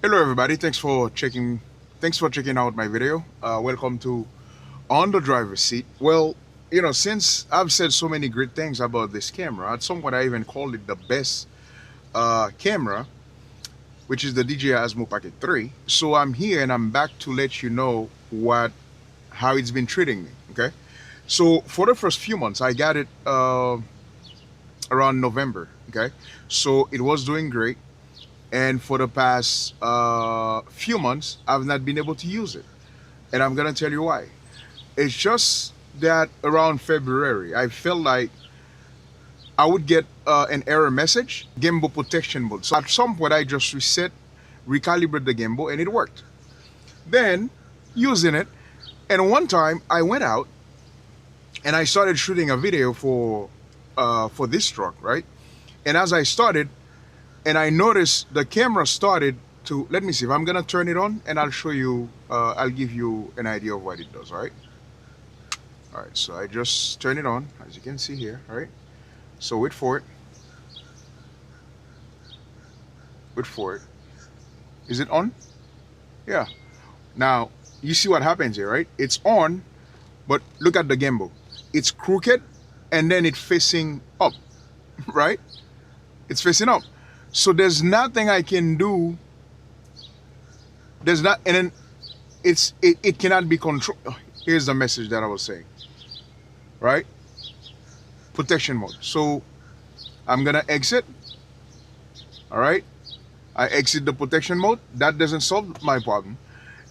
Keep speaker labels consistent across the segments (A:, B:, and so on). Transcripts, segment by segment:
A: Hello everybody, thanks for checking out my video. Welcome to On the Driver's Seat. Well, since I've said so many great things about this camera, at some point I even called it the best camera, which is the DJI Osmo Pocket 3. So I'm here and I'm back to let you know how it's been treating me. Okay, so for the first few months I got it around November. Okay, so it was doing great, and for the past few months I've not been able to use it, and I'm gonna tell you why. It's just that around February I felt like I would get an error message, gimbal protection mode. So at some point I just recalibrate the gimbal, and it worked. Then using it, and one time I went out and I started shooting a video for this truck, right? And as I started, and I noticed the camera started to, let me see if I'm gonna turn it on, and I'll show you. I'll give you an idea of what it does. All right. So I just turn it on, as you can see here. All right. So wait for it. Wait for it. Is it on? Yeah. Now you see what happens here, right? It's on, but look at the gimbal. It's crooked, and then it's facing up, right? It's facing up. So there's nothing I can do. There's not, and then it cannot be controlled. Here's the message that I was saying, right? Protection mode. So I'm gonna exit. All right. I exit the protection mode. That doesn't solve my problem.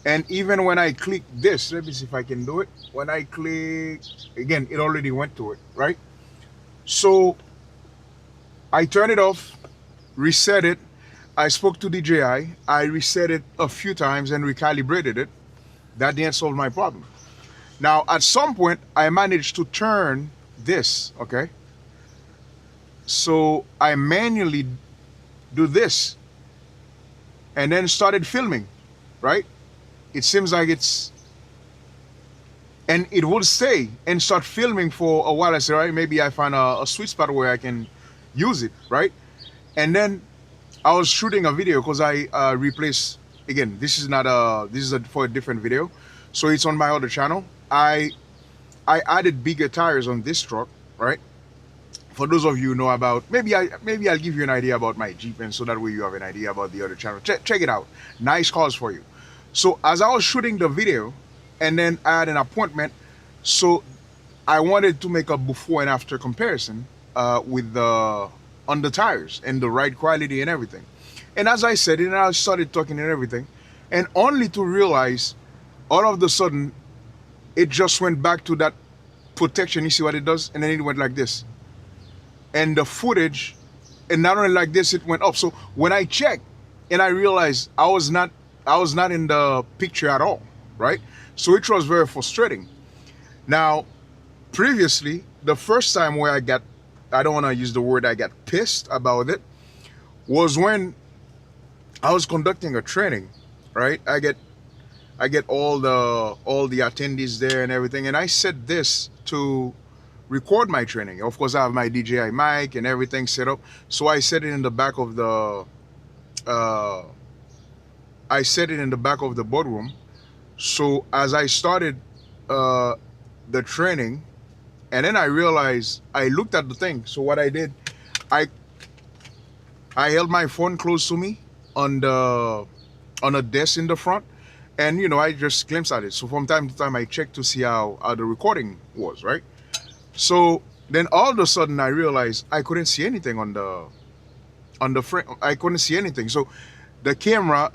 A: And even when I click this, let me see if I can do it. When I click again, it already went to it, right? So I turn it off, reset it. I spoke to DJI. I reset it a few times and recalibrated it. That didn't solve my problem. Now, at some point, I managed to turn this, okay? So I manually do this and then started filming, right? It seems like and it would stay and start filming for a while. I said, all right, maybe I find a sweet spot where I can use it, right? And then I was shooting a video because I replaced, again, this is for a different video. So it's on my other channel. I added bigger tires on this truck, right? For those of you who know about, maybe I'll give you an idea about my Jeep, and so that way you have an idea about the other channel. Check it out. Nice cars for you. So as I was shooting the video, and then I had an appointment, so I wanted to make a before and after comparison with the on the tires and the ride quality and everything. And as I said, and I started talking and everything, and only to realize all of a sudden it just went back to that protection. You see what it does? And then it went like this. And the footage, and not only like this, it went up. So when I checked and I realized I was not in the picture at all, right? So it was very frustrating. Now, previously, the first time where I don't want to use the word I got pissed about it, was when I was conducting a training, right? I get all the attendees there and everything, and I set this to record my training. Of course, I have my DJI mic and everything set up, so I set it in the back of the boardroom. So as I started the training, and then I realized, I looked at the thing. So what I did, I held my phone close to me on a desk in the front, and I just glimpsed at it. So from time to time I checked to see how the recording was, right? So then all of a sudden I realized I couldn't see anything on the frame. I couldn't see anything. So the camera,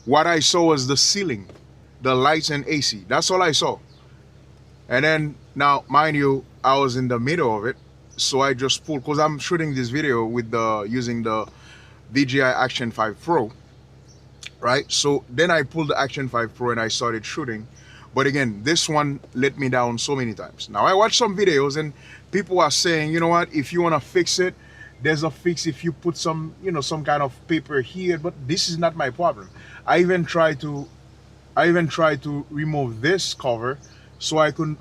A: what I saw was the ceiling, the lights and AC. That's all I saw. And then now, mind you, I was in the middle of it, so I just pulled, because I'm shooting this video with using the DJI Action 5 Pro, right? So then I pulled the Action 5 Pro and I started shooting. But again, this one let me down so many times. Now I watched some videos and people are saying, you know what, if you want to fix it, there's a fix if you put some kind of paper here. But this is not my problem. I even tried to remove this cover so I could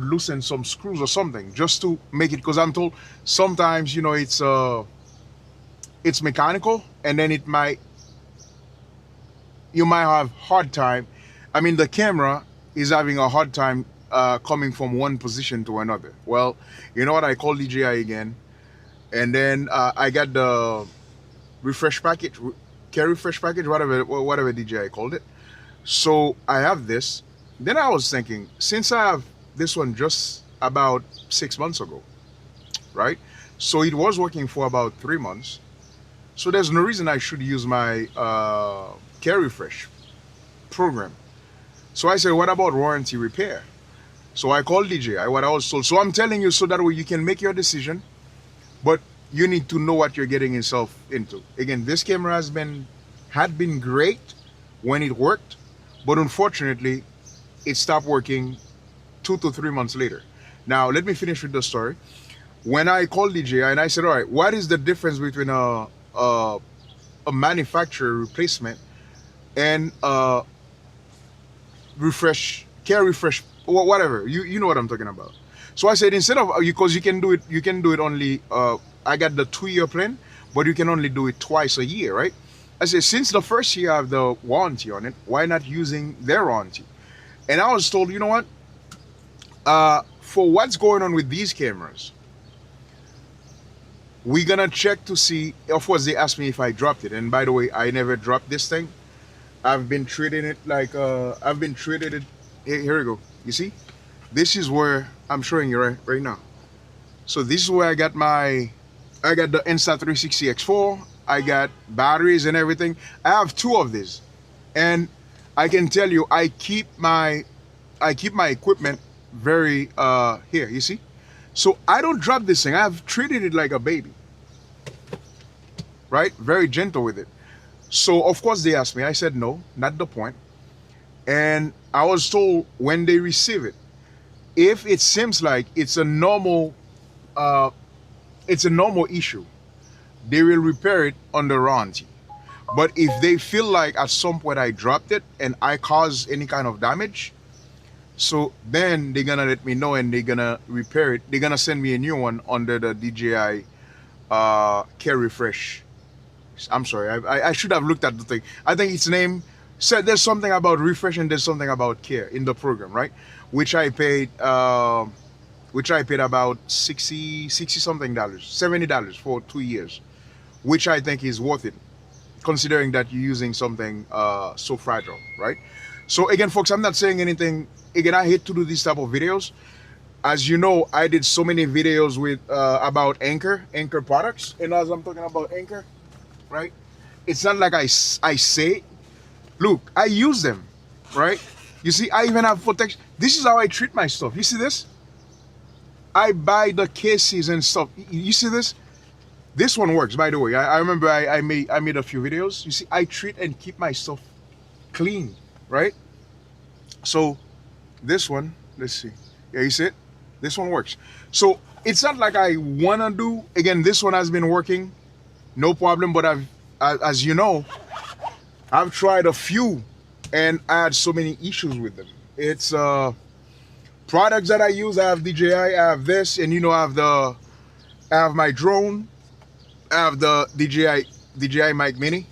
A: loosen some screws or something, just to make it, because I'm told sometimes it's mechanical, and then it might you might have hard time. I mean, the camera is having a hard time coming from one position to another. Well, you know what? I called DJI again, and then I got the refresh package, care refresh package, whatever DJI called it. So I have this. Then I was thinking, since I have this one just about 6 months ago, right? So it was working for about 3 months. So there's no reason I should use my care refresh program. So I said, what about warranty repair? So I called DJI, what I was told. So I'm telling you so that way you can make your decision, but you need to know what you're getting yourself into. Again, this camera had been great when it worked, but unfortunately, it stopped working 2 to 3 months later. Now, let me finish with the story. When I called DJI and I said, all right, what is the difference between a manufacturer replacement and care refresh, whatever, you know what I'm talking about. So I said, instead of, because you can do it only, I got the 2 year plan, but you can only do it twice a year, right? I said, since the first year I have the warranty on it, why not using their warranty? And I was told, you know what, for what's going on with these cameras, we're gonna check to see. Of course, they asked me if I dropped it, and by the way, I never dropped this thing. I've been treating it like I've been treated it. Here we go. You see, this is where I'm showing you right now. So this is where I got the Insta360 X4. I got batteries and everything. I have two of these, and I can tell you, I keep my equipment very here. You see, so I don't drop this thing. I've treated it like a baby, right? Very gentle with it. So of course they asked me. I said no, not the point. And I was told when they receive it, if it seems like uh, it's a normal issue, they will repair it under warranty. But if they feel like at some point I dropped it and I caused any kind of damage, so then they're gonna let me know and they're gonna repair it. They're gonna send me a new one under the DJI Care Refresh. I'm sorry, I should have looked at the thing. I think its name said there's something about refresh and there's something about care in the program, right? Which I paid about 60 something dollars, $70 for 2 years, which I think is worth it, considering that you're using something so fragile, right? So again, folks, I'm not saying anything. Again, I hate to do these type of videos. As you know, I did so many videos with about Anchor products, and as I'm talking about Anchor, right? It's not like I say, look, I use them, right? You see, I even have protection. This is how I treat my stuff. You see this? I buy the cases and stuff. You see this? This one works, by the way. I remember I made a few videos. You see, I treat and keep my stuff clean, right? So this one, let's see. Yeah, you see it? This one works. So it's not like I wanna do. Again, this one has been working, no problem. But as you know, I've tried a few, and I had so many issues with them. It's products that I use. I have DJI, I have this, and I have my drone. I have the DJI Mic Mini,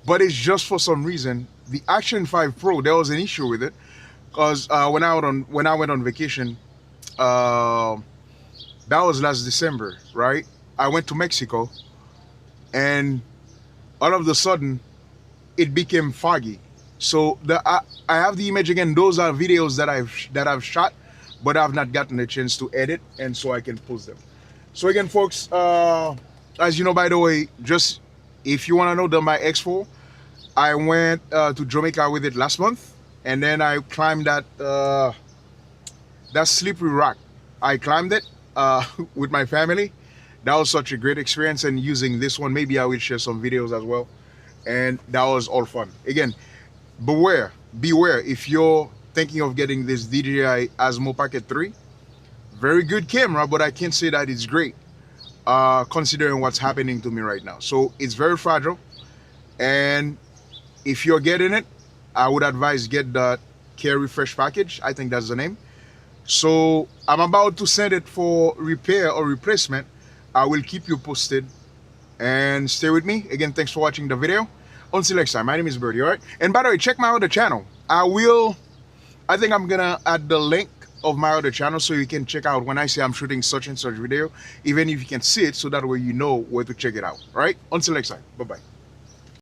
A: but it's just for some reason the Action 5 Pro. There was an issue with it because when I went on vacation, that was last December, right? I went to Mexico, and all of a sudden, it became foggy. So I have the image again. Those are videos that I've shot, but I've not gotten a chance to edit, and so I can post them. So again, folks, as you know, by the way, just if you want to know my X4, I went to Jamaica with it last month, and then I climbed that slippery rock. I climbed it with my family. That was such a great experience, and using this one, maybe I will share some videos as well. And that was all fun. Again, beware if you're thinking of getting this DJI Osmo Pocket 3. Very good camera, but I can't say that it's great considering what's happening to me right now. So it's very fragile, and if you're getting it, I would advise get the Care Refresh package. I think that's the name. So I'm about to send it for repair or replacement. I will keep you posted, and stay with me. Again, thanks for watching the video. Until next time, my name is Birdie, all right? And by the way, check my other channel. I think I'm gonna add the link of my other channel so you can check out when I say I'm shooting such and such video, even if you can see it, so that way you know where to check it out, all right? Until next time, bye-bye.